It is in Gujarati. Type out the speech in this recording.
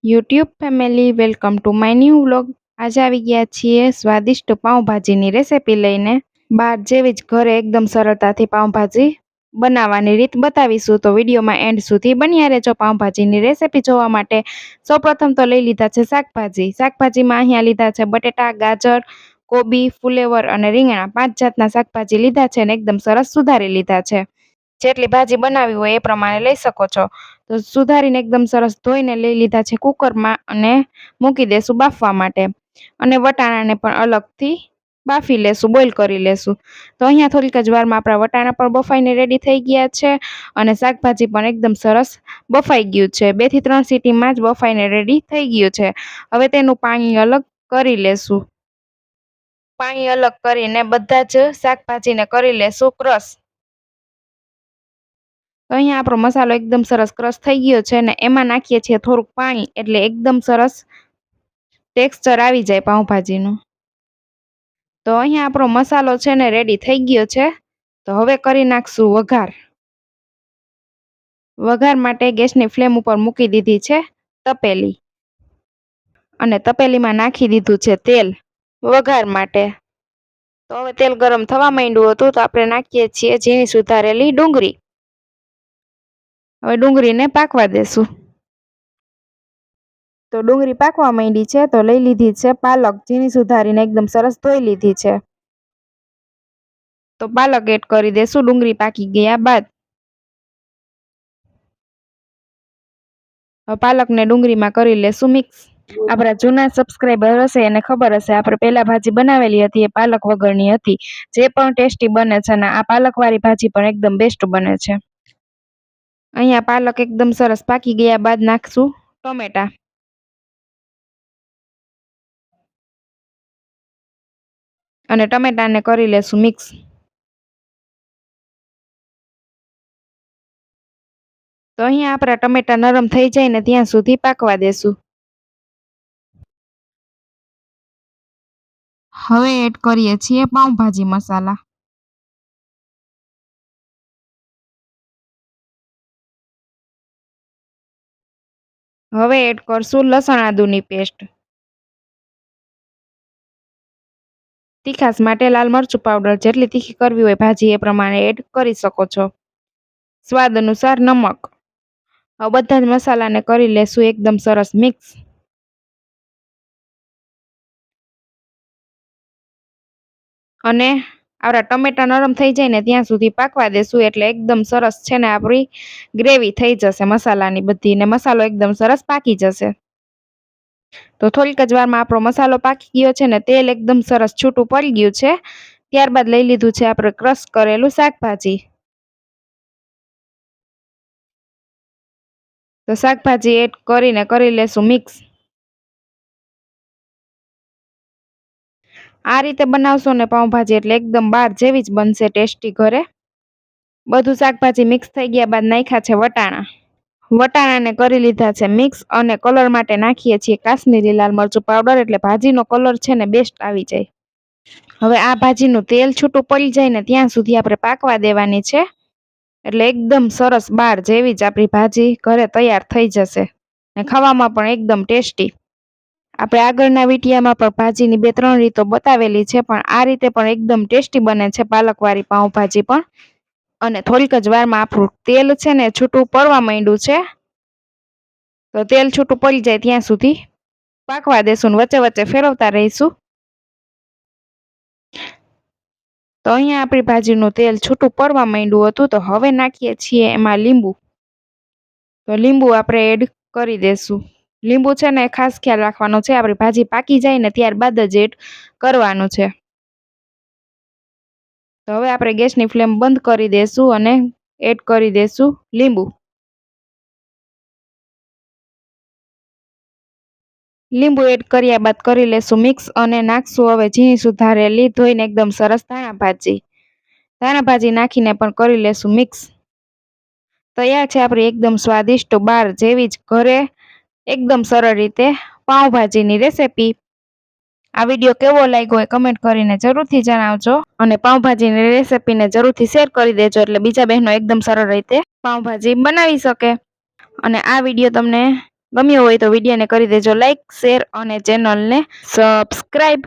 YouTube family welcome to my new vlog. આજે આવી ગયા છીએ સ્વાદિષ્ટ પાઉંભાજીની રેસિપી લઈને। બહાર જેવી જ ઘરે એકદમ સરળતાથી પાઉંભાજી બનાવવાની રીત બતાવીશું, તો વિડીયોમાં એન્ડ સુધી બન્યા રહેજો પાઉંભાજીની રેસિપી જોવા માટે। સૌપ્રથમ તો લઈ લીધા છે શાકભાજી। શાકભાજીમાં અહીંયા લીધા છે બટેટા, ગાજર, કોબી, ફુલેવર અને રીંગણા। 5 જાતના શાકભાજી લીધા છે અને એકદમ સરસ સુધારી લીધા છે। જેટલી ભાજી બનાવી હોય એ પ્રમાણે લઈ શકો છો। તો સુધારીને એકદમ સરસ ધોઈને લઈ લીધા છે કુકરમાં અને મૂકી દેશું બાફવા માટે। અને વટાણાને પણ અલગથી બાફી લેશું, બોઇલ કરી લેશું। તો અહીંયા થોડીક જ વારમાં આપણા વટાણા પણ બફાઈને રેડી થઈ ગયા છે અને શાકભાજી પણ એકદમ સરસ બફાઈ ગયું છે। 2 થી 3 સીટીમાં જ બફાઈને રેડી થઈ ગયું છે। હવે તેનું પાણી અલગ કરી લેશું। પાણી અલગ કરીને બધા જ શાકભાજીને કરી લેશું ક્રશ। તો અહીંયા આપણો મસાલો એકદમ સરસ ક્રશ થઈ ગયો છે ને એમાં નાખીએ છીએ થોડુંક પાણી, એટલે એકદમ સરસ ટેક્સચર આવી જાય પાઉંભાજીનું। તો અહીંયા આપણો મસાલો છે ને રેડી થઈ ગયો છે। તો હવે કરી નાખશું વઘાર। વઘાર માટે ગેસની ફ્લેમ ઉપર મૂકી દીધી છે તપેલી અને તપેલીમાં નાખી દીધું છે તેલ વઘાર માટે। તો હવે તેલ ગરમ થવા માંડ્યું હતું તો આપણે નાખીએ છીએ ઝીણી સુધારેલી ડુંગળી। હવે ડુંગળીને પાકવા દેશું। તો ડુંગળી પાકવા માંડી છે તો લઈ લીધી છે પાલક, ઝીણી સુધારીને એકદમ સરસ ધોઈ લીધી છે। તો પાલક એડ કરી દેશું ડુંગળી પાકી ગયા બાદ। પાલકને ડુંગળીમાં કરી લેશું મિક્સ। આપણા જૂના સબસ્ક્રાઈબર હશે એને ખબર હશે આપણે પહેલા ભાજી બનાવેલી હતી એ પાલક વગરની હતી, જે પણ ટેસ્ટી બને છે અને આ પાલકવાળી ભાજી પણ એકદમ બેસ્ટ બને છે। અહીંયા પાલક એકદમ સરસ પાકી ગયા બાદ નાખશું ટમેટા અને ટમેટાને કરી લેશું મિક્સ। તો અહીંયા આપણા ટમેટા નરમ થઈ જાય ને ત્યાં સુધી પાકવા દેશું। હવે એડ કરીએ છીએ પાઉંભાજી મસાલા। હવે એડ કરશું લસણ આદુની પેસ્ટ। તીખાસ માટે લાલ મરચું પાવડર, જેટલી તીખી કરવી હોય ભાજી એ પ્રમાણે એડ કરી શકો છો। સ્વાદ અનુસાર નમક। હવે બધા જ મસાલાને કરી લેશું એકદમ સરસ મિક્સ। અને આપણા ટમેટા નરમ થઈ જાય ને ત્યાં સુધી પાકવા દેશું, એટલે એકદમ સરસ છે ને આપણી ગ્રેવી થઈ જશે મસાલાની બધી, ને મસાલો એકદમ સરસ પાકી જશે। તો થોડીક જ વારમાં આપણો મસાલો પાકી ગયો છે ને તેલ એકદમ સરસ છૂટું પડી ગયું છે। ત્યારબાદ લઈ લીધું છે આપણે ક્રશ કરેલું શાકભાજી। તો શાકભાજી એડ કરીને કરી લેશું મિક્સ। આ રીતે બનાવશો ને પાઉંભાજી એટલે એકદમ બહાર જેવી જ બનશે ટેસ્ટી ઘરે। બધું શાકભાજી મિક્સ થઈ ગયા બાદ નાખ્યા છે વટાણા। વટાણાને કરી લીધા છે મિક્સ અને કલર માટે નાખીએ છીએ કાશ્મીરી લાલ મરચું પાવડર, એટલે ભાજીનો કલર છે ને બેસ્ટ આવી જાય। હવે આ ભાજીનું તેલ છૂટું પડી જાય ને ત્યાં સુધી આપણે પાકવા દેવાની છે, એટલે એકદમ સરસ બહાર જેવી જ આપણી ભાજી ઘરે તૈયાર થઈ જશે ને ખાવામાં પણ એકદમ ટેસ્ટી। આપણે આગળના વિડીયામાં પણ ભાજીની 2-3 રીતો બતાવેલી છે, પણ આ રીતે પણ એકદમ ટેસ્ટી બને છે પાલકવાળી પાઉંભાજી પણ। અને થોડીક જ વારમાં આપણું તેલ છે ને છૂટું પડવા માંડ્યું છે, તો તેલ છૂટું પડી જાય ત્યાં સુધી પાકવા દેશું ને વચ્ચે વચ્ચે ફેરવતા રહીશું। તો અહીંયા આપણી ભાજીનું તેલ છૂટું પડવા માંડ્યું હતું, તો હવે નાખીએ છીએ એમાં લીંબુ। તો લીંબુ આપણે એડ કરી દેશું। લીંબુ છે ને ખાસ ખ્યાલ રાખવાનો છે, આપણી ભાજી પાકી જાય ને ત્યારબાદ જ એડ કરવાનું છે। તો હવે આપણે ગેસની ફ્લેમ બંધ કરી દેશું અને એડ કરી દેશું લીંબુ। લીંબુ એડ કર્યા બાદ કરી લેશું મિક્સ અને નાખશું હવે ઝીણી સુધારેલી ધોઈને એકદમ સરસ ધાણા ભાજી। ધાણા ભાજી નાખીને પણ કરી લેશું મિક્સ। તૈયાર છે આપણી એકદમ સ્વાદિષ્ટ બહાર જેવી જ ઘરે એકદમ સરળ રીતે પાઉંભાજીની રેસિપી। આ વિડીયો કેવો લાગ્યો હોય કમેન્ટ કરીને જરૂરથી જણાવજો અને પાઉંભાજીની રેસિપીને જરૂરથી શેર કરી દેજો, એટલે બીજા બહેનો એકદમ સરળ રીતે પાઉંભાજી બનાવી શકે। અને આ વિડીયો તમને ગમ્યો હોય તો વિડીયોને કરી દેજો લાઈક, શેર અને ચેનલને સબસ્ક્રાઈબ.